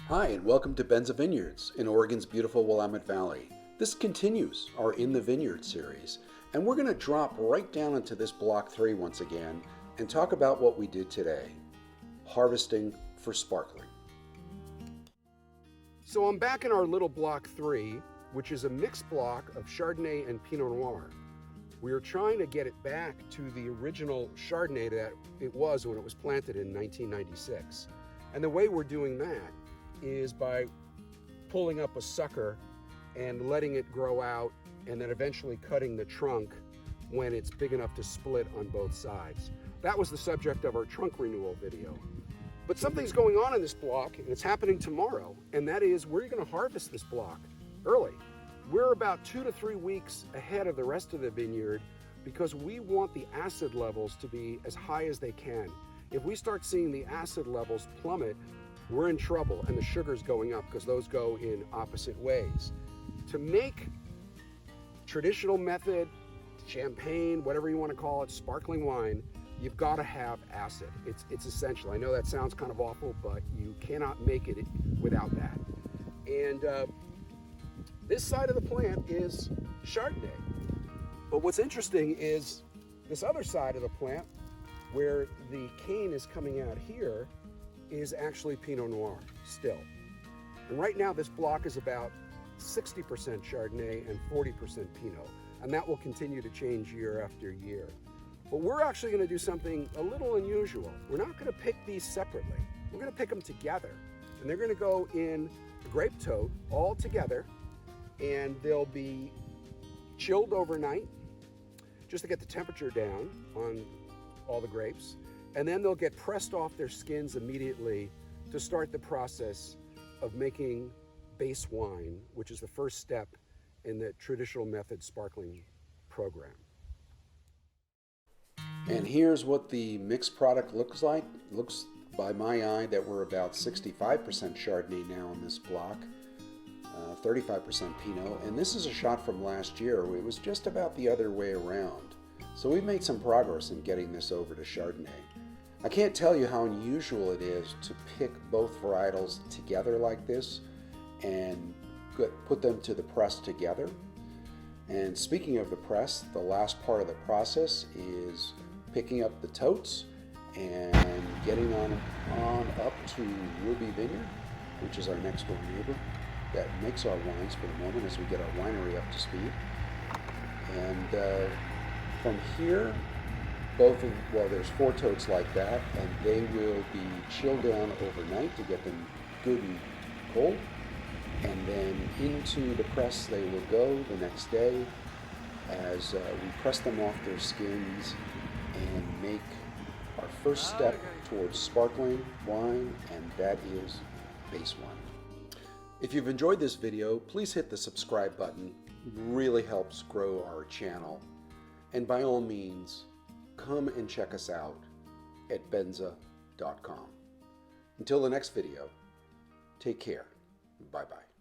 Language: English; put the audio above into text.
Hi, and welcome to Benza Vineyards in Oregon's beautiful Willamette Valley. This continues our In the Vineyard series, and we're going to drop right down into this Block 3 once again and talk about what we did today, harvesting for sparkling. So I'm back in our little Block 3, which is a mixed block of Chardonnay and Pinot Noir. We are trying to get it back to the original Chardonnay that it was when it was planted in 1996. And the way we're doing that is by pulling up a sucker and letting it grow out and then eventually cutting the trunk when it's big enough to split on both sides. That was the subject of our trunk renewal video. But something's going on in this block, and it's happening tomorrow, and that is we're going to harvest this block early. We're about 2 to 3 weeks ahead of the rest of the vineyard because we want the acid levels to be as high as they can. If we start seeing the acid levels plummet, we're in trouble, and the sugar's going up because those go in opposite ways. To make traditional method, champagne, whatever you want to call it, sparkling wine, you've got to have acid. It's essential. I know that sounds kind of awful, but you cannot make it without that. And this side of the plant is Chardonnay. But what's interesting is this other side of the plant, where the cane is coming out here, is actually Pinot Noir still. And right now this block is about 60% Chardonnay and 40% Pinot, and that will continue to change year after year. But we're actually going to do something a little unusual. We're not going to pick these separately. We're going to pick them together, and they're going to go in a grape tote all together, and they'll be chilled overnight just to get the temperature down on all the grapes, and then they'll get pressed off their skins immediately to start the process of making base wine, which is the first step in the traditional method sparkling program. And here's what the mixed product looks like. Looks by my eye that we're about 65% Chardonnay now in this block, 35% Pinot, and this is a shot from last year. It was just about the other way around. So we've made some progress in getting this over to Chardonnay. I can't tell you how unusual it is to pick both varietals together like this and put them to the press together. And speaking of the press, the last part of the process is picking up the totes and getting on up to Ruby Vineyard, which is our next door neighbor that makes our wines for the moment as we get our winery up to speed. And from here, there's 4 totes like that, and they will be chilled down overnight to get them good and cold. And then into the press they will go the next day as we press them off their skins and make our first step towards sparkling wine, and that is base wine. If you've enjoyed this video, please hit the subscribe button. It really helps grow our channel. And by all means, come and check us out at benza.com. Until the next video, take care. Bye-bye.